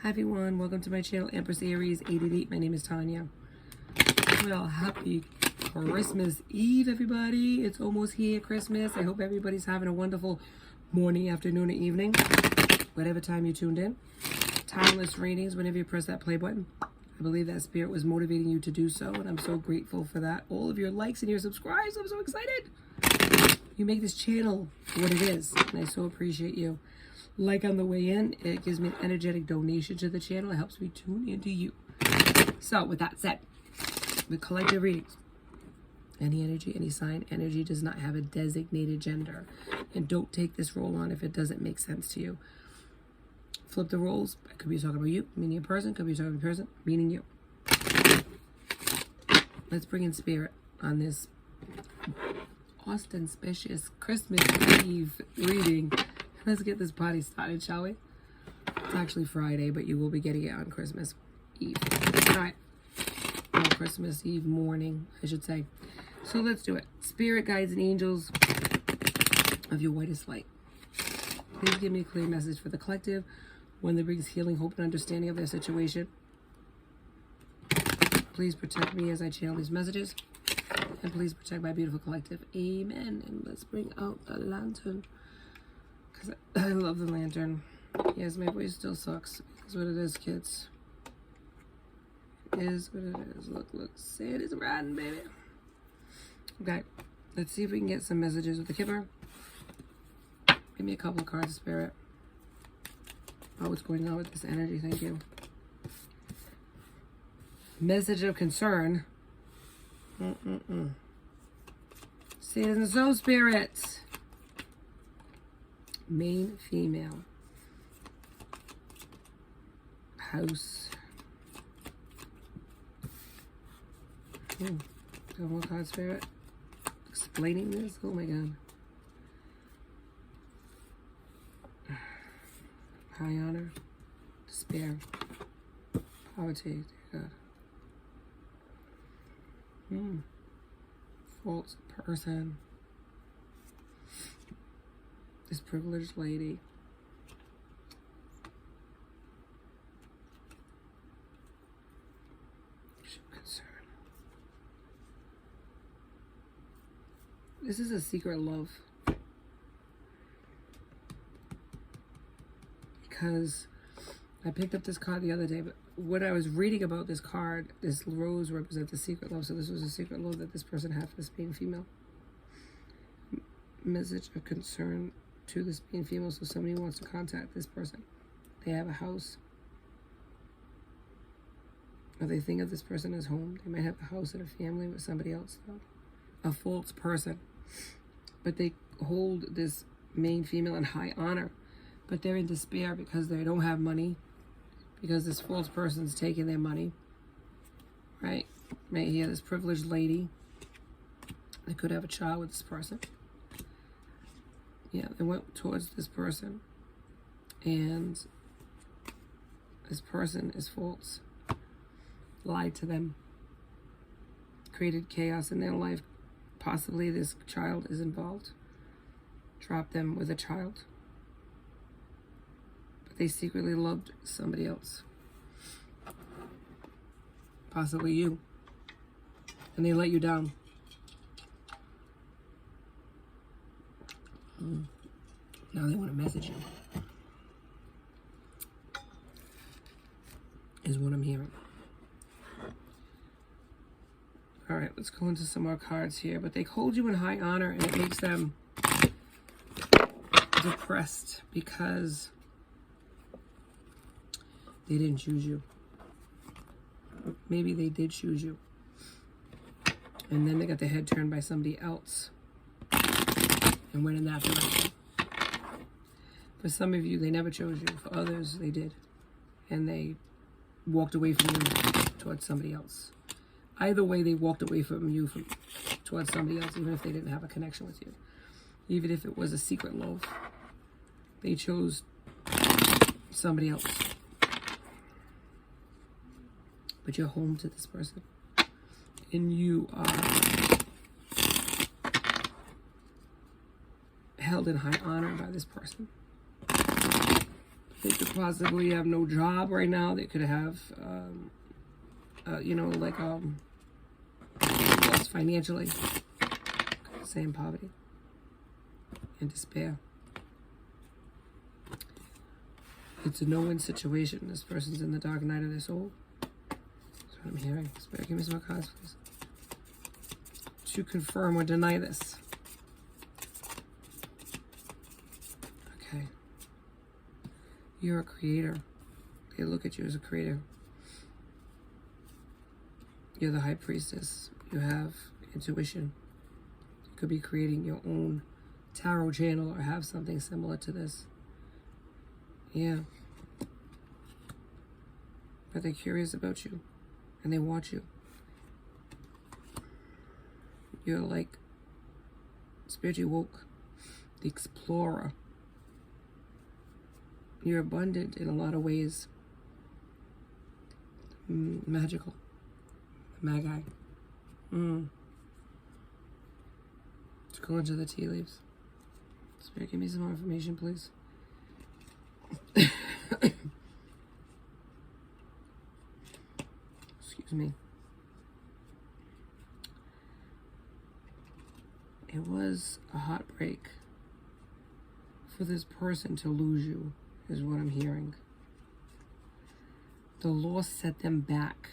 Hi everyone, welcome to my channel, Empress Aries 888. My name is Tanya. Well, happy Christmas Eve, everybody. It's almost here, Christmas. I hope everybody's having a wonderful morning, afternoon, or evening, whatever time you tuned in. Timeless readings, whenever you press that play button. I believe that spirit was motivating you to do so, and I'm so grateful for that. All of your likes and your subscribes, I'm so excited. You make this channel what it is, and I so appreciate you. Like on the way in, it gives me an energetic donation to the channel. It helps me tune into you. So with that said, with collective readings, any energy, any sign, energy does not have a designated gender. And don't take this role on if it doesn't make sense to you. Flip the roles. I could be talking about you, meaning a person. Could be talking about a person, meaning you. Let's bring in spirit on this auspicious Christmas Eve reading. Let's get this party started, shall we? It's actually Friday, but you will be getting it on Christmas Eve. All right. Well, Christmas Eve morning, I should say. So let's do it. Spirit, guides, and angels of your whitest light, please give me a clear message for the collective, one that brings healing, hope, and understanding of their situation. Please protect me as I channel these messages. And please protect my beautiful collective. Amen. And let's bring out the lantern. Because I love the lantern. Yes, my voice still sucks. That's what it is, kids. It is what it is. Look, Santa's riding, baby. Okay, let's see if we can get some messages with the Kipper. Give me a couple of cards, Spirit. Oh, what's going on with this energy? Thank you. Message of concern. Say it isn't so, Spirit. Main female. House. Got one card, Spirit. Explaining this? Oh my God. High honor. Despair. Poverty. Dear God. False person. This privileged lady. Concern. This is a secret love. Because I picked up this card the other day, but when I was reading about this card, this rose represents a secret love. So this was a secret love that this person had for this being female. Message of concern to this being female. So somebody wants to contact this person. They have a house. Or they think of this person as home. They might have a house and a family with somebody else, though. A false person. But they hold this main female in high honor. But they're in despair because they don't have money. Because this false person's taking their money. Right? Right here, this privileged lady. They could have a child with this person. Yeah, they went towards this person. And this person is false. Lied to them. Created chaos in their life. Possibly this child is involved. Trapped them with a child. But they secretly loved somebody else. Possibly you. And they let you down. Now they want to message you. Is what I'm hearing. All right, let's go into some more cards here. But they hold you in high honor, and it makes them depressed because they didn't choose you. Maybe they did choose you. And then they got their head turned by somebody else and went in that direction. For some of you, they never chose you. For others, they did. And they walked away from you towards somebody else. Either way, they walked away from you towards somebody else, even if they didn't have a connection with you. Even if it was a secret love. They chose somebody else. But you're home to this person. And you are held in high honor by this person. They could possibly have no job right now. They could have, you know, like lost financially. Same poverty and despair. It's a no-win situation. This person's in the dark night of their soul. That's what I'm hearing. Spirit, give me some more cards, please. To confirm or deny this. Okay. You're a creator. They look at you as a creator. You're the high priestess. You have intuition. You could be creating your own tarot channel or have something similar to this. Yeah. But they're curious about you. And they want you. You're like spiritually woke. The explorer. You're abundant in a lot of ways. Magical. Magi. Let's go into the tea leaves. Spirit, give me some more information, please. Excuse me. It was a heartbreak for this person to lose you, is what I'm hearing. The loss set them back.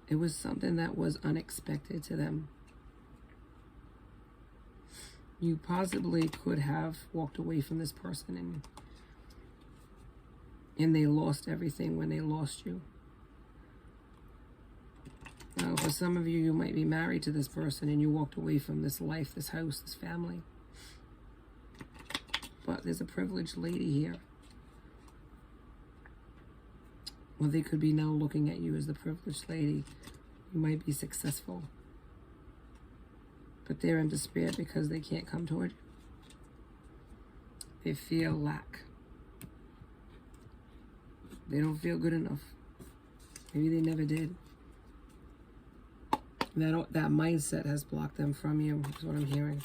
It was something that was unexpected to them. You possibly could have walked away from this person and they lost everything when they lost you. Now, for some of you, you might be married to this person and you walked away from this life, this house, this family. But there's a privileged lady here. Well, they could be now looking at you as the privileged lady. You might be successful. But they're in despair because they can't come toward you. They feel lack. They don't feel good enough. Maybe they never did. That mindset has blocked them from you, is what I'm hearing.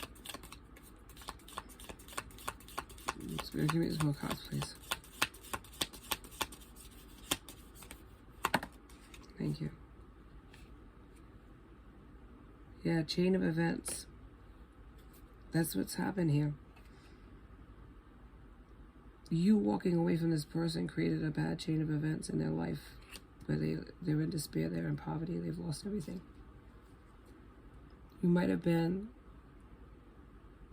Spirit, give me some more cards, please. Thank you. Yeah, chain of events. That's what's happened here. You walking away from this person created a bad chain of events in their life where they're in despair, they're in poverty, they've lost everything. You might have been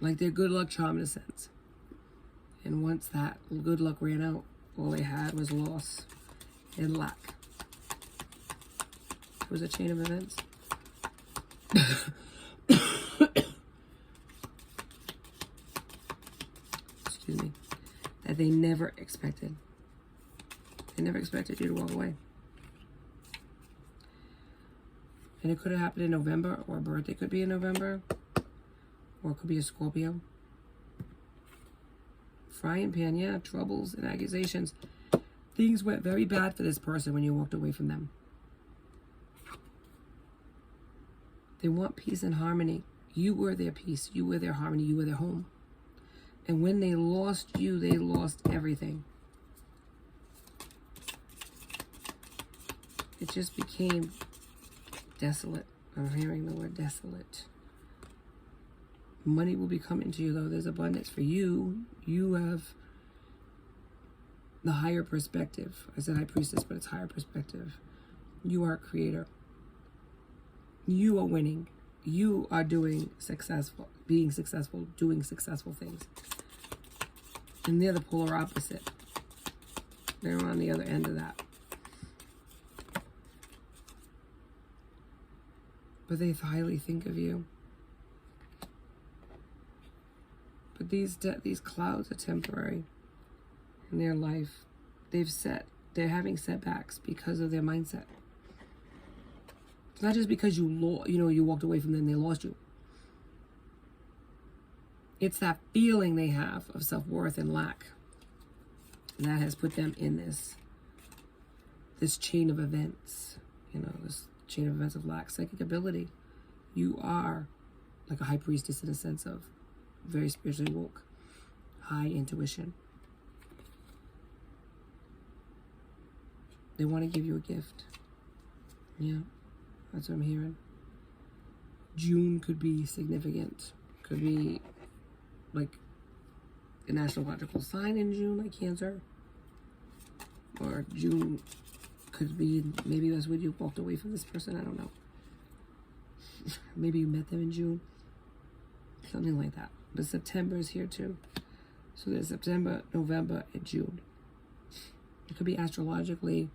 like their good luck charm in a sense. And once that good luck ran out, all they had was loss and lack. It was a chain of events. Excuse me. That they never expected. They never expected you to walk away. And it could have happened in November, or a birthday could be in November, or it could be a Scorpio. Frying pan, yeah, troubles and accusations. Things went very bad for this person when you walked away from them. They want peace and harmony. You were their peace. You were their harmony. You were their home. And when they lost you, they lost everything. It just became desolate. I'm hearing the word desolate. Money will be coming to you, though. There's abundance for you. You have the higher perspective. I said high priestess, but it's higher perspective. You are a creator. You are winning. You are doing successful, being successful, doing successful things. And they're the polar opposite. They're on the other end of that. But they highly think of you. But these clouds are temporary in their life. They're having setbacks because of their mindset. It's not just because you walked away from them, they lost you. It's that feeling they have of self-worth and lack that has put them in this chain of events, this chain of events of lack. Psychic ability. You are like a high priestess in a sense of very spiritually woke, high intuition. They want to give you a gift. Yeah, that's what I'm hearing. June could be significant. Could be like an astrological sign in June, like Cancer. Or June could be, maybe that's when you walked away from this person. I don't know. Maybe you met them in June. Something like that. But September is here too. So there's September, November, and June. It could be astrologically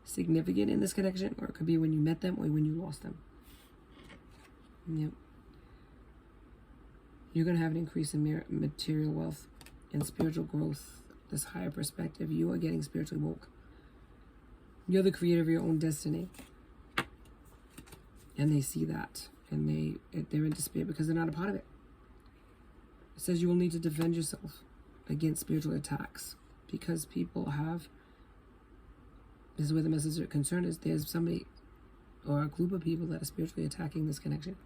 significant in this connection, or it could be when you met them or when you lost them. Yep. You're going to have an increase in material wealth and spiritual growth, this higher perspective. You are getting spiritually woke. You're the creator of your own destiny. And they see that. And they're in despair because they're not a part of it. It says you will need to defend yourself against spiritual attacks. Because people have, this is where the message of concern is, there's somebody or a group of people that are spiritually attacking this connection.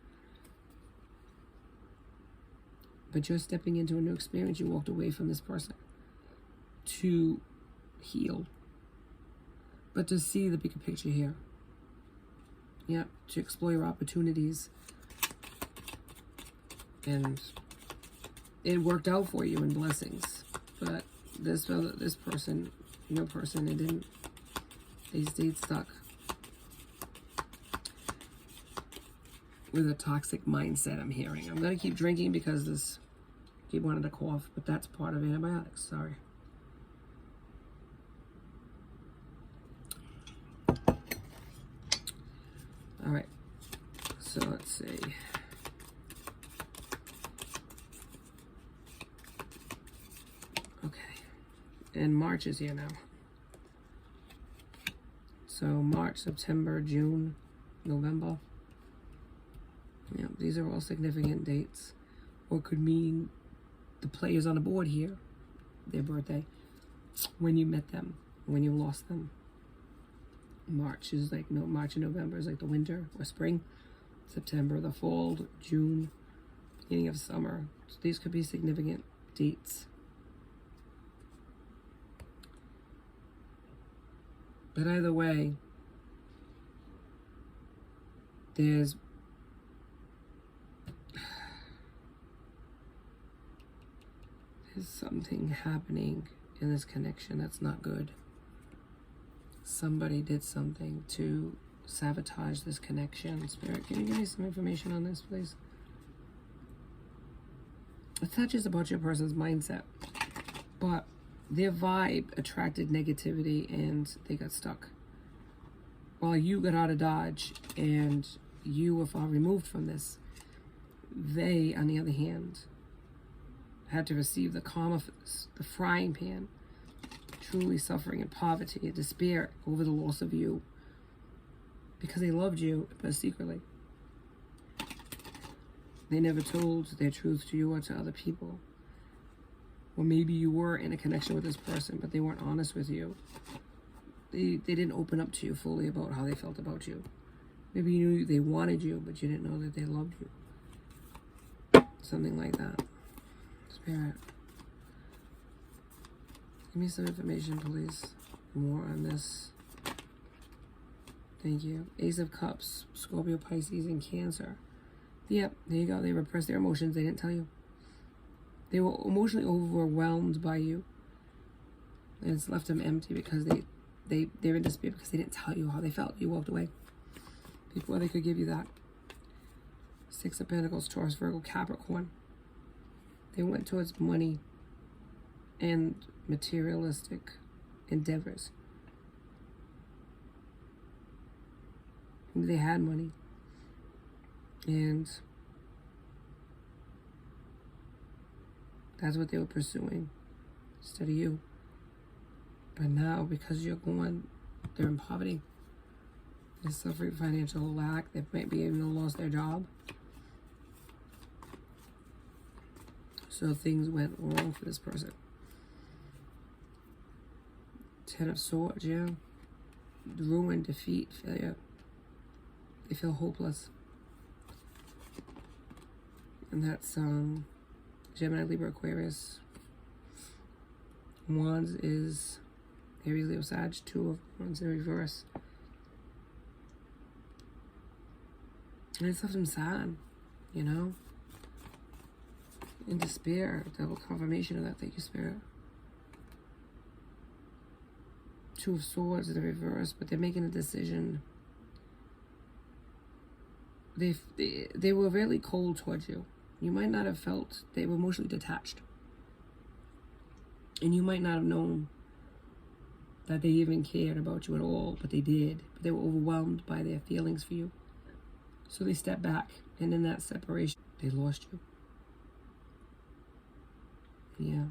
But you're stepping into a new experience. You walked away from this person to heal. But to see the bigger picture here. Yeah, to explore your opportunities. And it worked out for you in blessings. But this person, your person, they stayed stuck with a toxic mindset, I'm hearing. I'm going to keep drinking because this keep wanting to cough, but that's part of antibiotics. Sorry. All right. So let's see. Okay. And March is here now. So March, September, June, November. Yeah, these are all significant dates. Or could mean the players on the board here, their birthday, when you met them, when you lost them. March is like, no, March and November is like the winter or spring. September, the fall. June, beginning of summer. So these could be significant dates. But either way, there's something happening in this connection that's not good. Somebody did something to sabotage this connection. Spirit, can you give me some information on this, please? It's not just about your person's mindset, but their vibe attracted negativity and they got stuck. While you got out of Dodge and you were far removed from this, they, on the other hand, had to receive the karma, the frying pan, truly suffering in poverty and despair over the loss of you because they loved you, but secretly. They never told their truth to you or to other people. Or maybe you were in a connection with this person, but they weren't honest with you. They didn't open up to you fully about how they felt about you. Maybe you knew they wanted you, but you didn't know that they loved you. Something like that. Spirit, give me some information, please. More on this. Thank you. Ace of Cups, Scorpio, Pisces, and Cancer. Yep, there you go. They repressed their emotions. They didn't tell you. They were emotionally overwhelmed by you. And it's left them empty because they're in despair because they didn't tell you how they felt. You walked away before they could give you that. Six of Pentacles, Taurus, Virgo, Capricorn. They went towards money and materialistic endeavors. They had money. And that's what they were pursuing instead of you. But now, because you're gone, they're in poverty. They're suffering financial lack. They might be even lost their job. So things went wrong for this person. Ten of Swords, yeah. Ruin, defeat, failure. They feel hopeless. And that's Gemini, Libra, Aquarius. Wands is Aries, Leo, Sag, Two of Wands in reverse. And it's left him sad, you know? In despair. Double confirmation of that. Thank you, Spirit. Two of Swords in the reverse, but they're making a decision. They were really cold towards you. You might not have felt they were emotionally detached. And you might not have known that they even cared about you at all, but they did. But they were overwhelmed by their feelings for you. So they stepped back, and in that separation, they lost you. Yeah.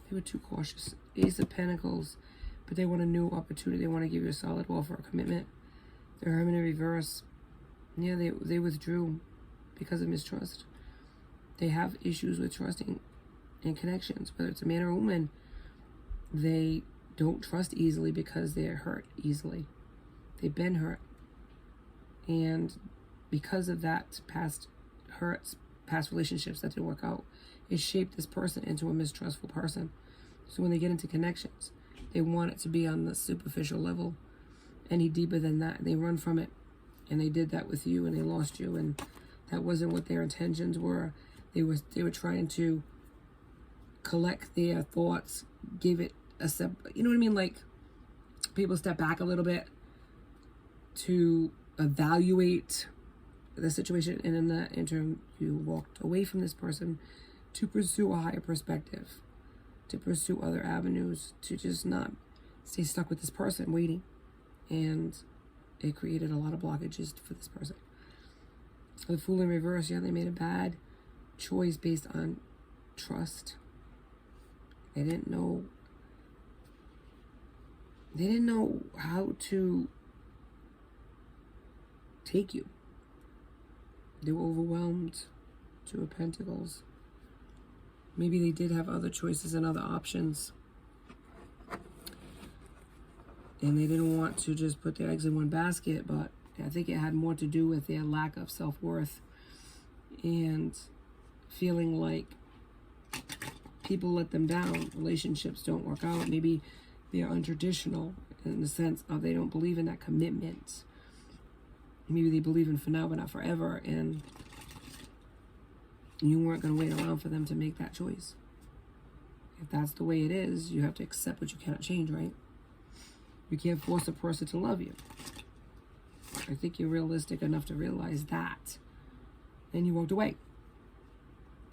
They were too cautious. Ace of Pentacles, but they want a new opportunity. They want to give you a solid offer, a commitment. The Hermit in reverse. Yeah, they withdrew because of mistrust. They have issues with trusting in connections, whether it's a man or a woman. They don't trust easily because they're hurt easily. They've been hurt. And because of that past hurts, past relationships that didn't work out, it shaped this person into a mistrustful person. So when they get into connections, they want it to be on the superficial level. Any deeper than that, they run from it. And they did that with you, and they lost you, and that wasn't what their intentions were. They were trying to collect their thoughts, give it a step, you know what I mean? Like, people step back a little bit to evaluate the situation, and in that interim, you walked away from this person to pursue a higher perspective, to pursue other avenues, to just not stay stuck with this person waiting. And it created a lot of blockages for this person. The Fool in reverse, yeah, they made a bad choice based on trust. They didn't know how to take you. They were overwhelmed. Two of Pentacles. Maybe they did have other choices and other options. And they didn't want to just put their eggs in one basket, but I think it had more to do with their lack of self-worth and feeling like people let them down. Relationships don't work out. Maybe they're untraditional in the sense of they don't believe in that commitment. Maybe they believe in for now but not forever, and you weren't going to wait around for them to make that choice. If that's the way it is, you have to accept what you cannot change, right? You can't force a person to love you. I think you're realistic enough to realize that. And you walked away.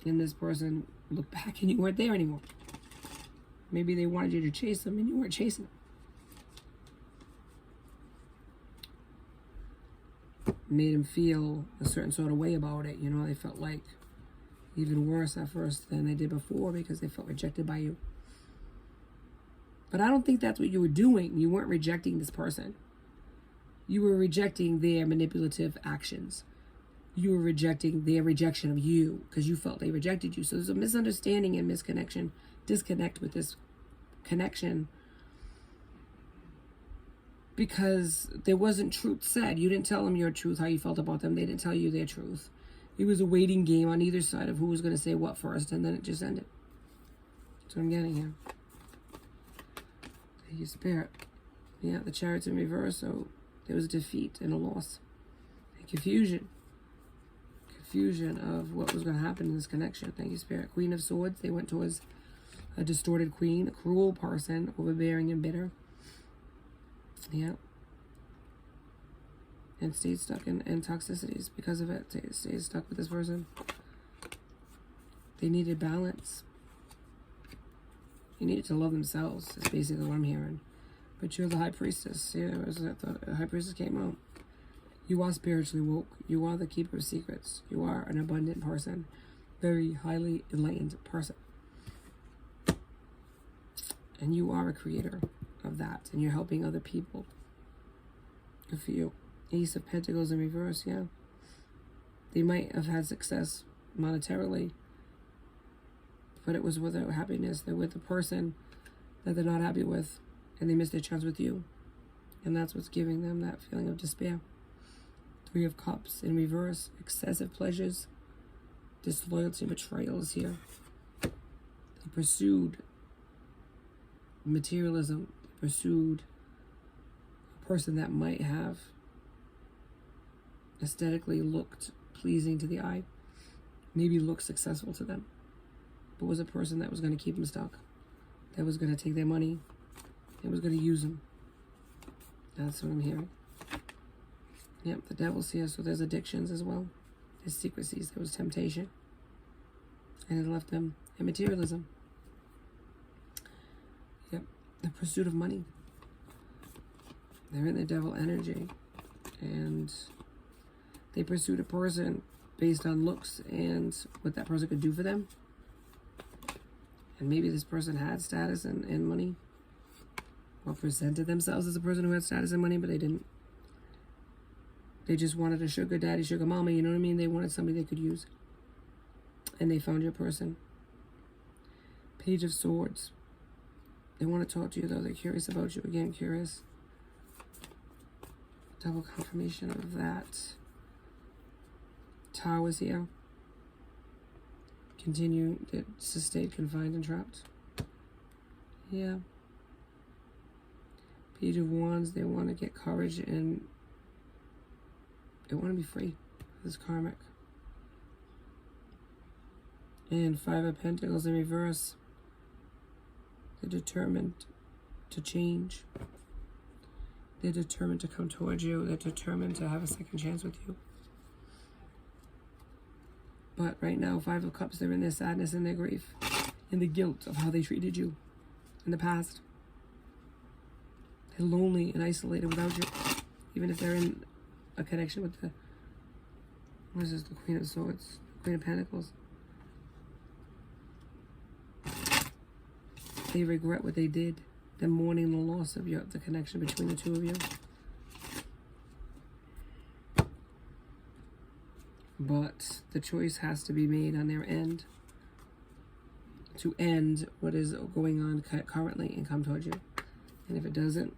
And this person looked back and you weren't there anymore. Maybe they wanted you to chase them and you weren't chasing them. Made them feel a certain sort of way about it. You know, they felt like even worse at first than they did before because they felt rejected by you. But I don't think that's what you were doing. You weren't rejecting this person. You were rejecting their manipulative actions. You were rejecting their rejection of you because you felt they rejected you. So there's a misunderstanding and disconnect with this connection because there wasn't truth said. You didn't tell them your truth, how you felt about them. They didn't tell you their truth. It was a waiting game on either side of who was going to say what first, and then it just ended. That's what I'm getting here. Your Spirit. Yeah, the Chariot's in reverse, so there was defeat and a loss. And confusion. Confusion of what was going to happen in this connection. Thank you, Spirit. Queen of Swords, they went towards a distorted queen, a cruel person, overbearing and bitter. Yeah. And stayed stuck in toxicities because of it. Stayed stuck with this person. They needed balance. You needed to love themselves. That's basically what I'm hearing. But you're the High Priestess. Yeah, the High Priestess came out. You are spiritually woke. You are the keeper of secrets. You are an abundant person. Very highly enlightened person. And you are a creator of that. And you're helping other people. Good for you. Ace of Pentacles in reverse, yeah. They might have had success monetarily, but it was with their happiness. They're with the person that they're not happy with, and they missed their chance with you. And that's what's giving them that feeling of despair. Three of Cups in reverse, excessive pleasures, disloyalty, betrayal is here. They pursued materialism, pursued a person that might have aesthetically looked pleasing to the eye, maybe looked successful to them, but was a person that was going to keep them stuck, that was going to take their money, that was going to use them. That's what I'm hearing. Yep, the devil's here, so there's addictions as well. There's secrecies, there was temptation. And it left them in materialism. Yep, the pursuit of money. They're in the devil energy. And they pursued a person based on looks and what that person could do for them. And maybe this person had status and money, or presented themselves as a person who had status and money, but they didn't. They just wanted a sugar daddy, sugar mama, you know what I mean? They wanted somebody they could use. And they found your person. Page of Swords. They want to talk to you, though. They're curious about you. Again, curious. Double confirmation of that. Tower is here. Continue to stay confined and trapped. Yeah. Page of Wands. They want to get courage and they want to be free. This karmic. And Five of Pentacles in reverse. They're determined to change. They're determined to come towards you. They're determined to have a second chance with you. But right now, Five of Cups, they're in their sadness and their grief. And the guilt of how they treated you in the past. They're lonely and isolated without you. Even if they're in a connection with the, what is this, the Queen of Swords, Queen of Pentacles. They regret what they did. They're mourning the loss of the connection between the two of you. But the choice has to be made on their end to end what is going on currently and come towards you. And if it doesn't,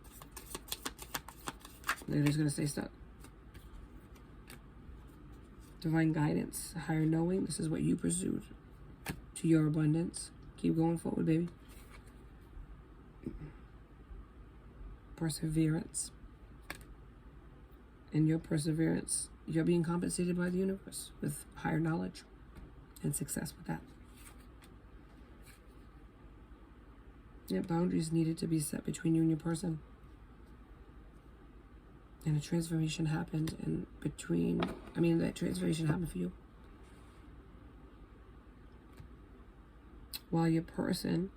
they're just going to stay stuck. Divine guidance, higher knowing. This is what you pursued to your abundance. Keep going forward, baby. Perseverance. In your perseverance, you're being compensated by the universe with higher knowledge and success with that. Yeah, boundaries needed to be set between you and your person. And a transformation happened in between, that transformation happened for you. While your person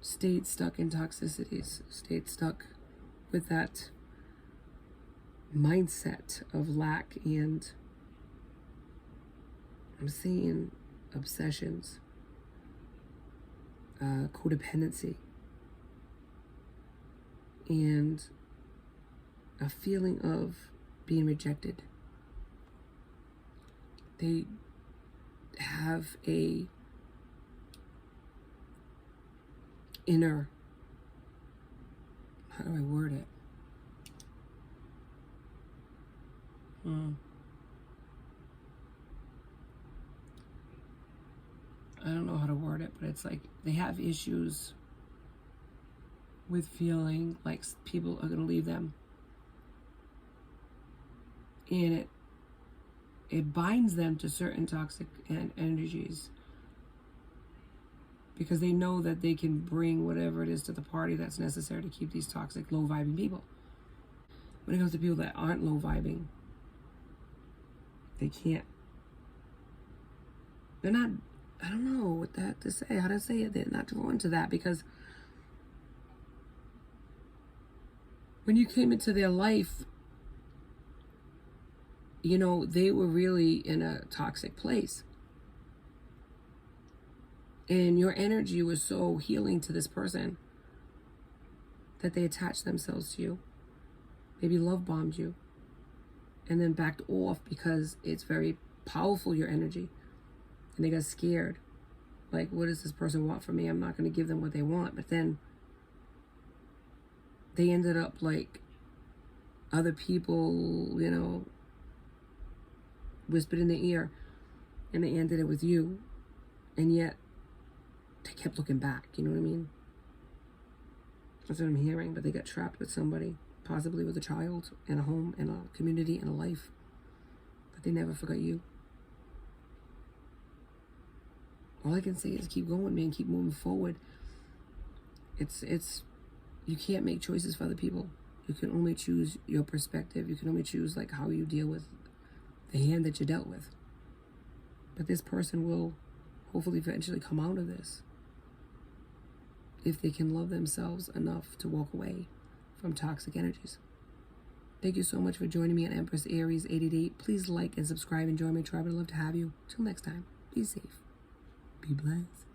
stayed stuck in toxicities, stayed stuck with that mindset of lack and, I'm seeing obsessions, codependency, and a feeling of being rejected. They have a inner, how do I word it? I don't know how to word it, but it's like they have issues with feeling like people are going to leave them. And it binds them to certain toxic energies because they know that they can bring whatever it is to the party that's necessary to keep these toxic, low-vibing people. When it comes to people that aren't low-vibing, they can't. They're not, I don't know what that to say, how to say it. They're not drawn to that because when you came into their life, they were really in a toxic place. And your energy was so healing to this person that they attached themselves to you. Maybe love bombed you. And then backed off because it's very powerful, your energy. And they got scared. Like, what does this person want from me? I'm not going to give them what they want. But then they ended up like other people, whispered in their ear, and they ended it with you, and yet they kept looking back, you know what I mean? That's what I'm hearing. But they got trapped with somebody, possibly with a child, in a home, in a community, in a life. But they never forgot you. All I can say is keep going, man. Keep moving forward. You can't make choices for other people. You can only choose your perspective. You can only choose like how you deal with the hand that you dealt with. But this person will hopefully eventually come out of this if they can love themselves enough to walk away from toxic energies. Thank you so much for joining me on Empress Aries 888. Please like and subscribe and join my tribe. I'd love to have you. Till next time, be safe. Be blessed.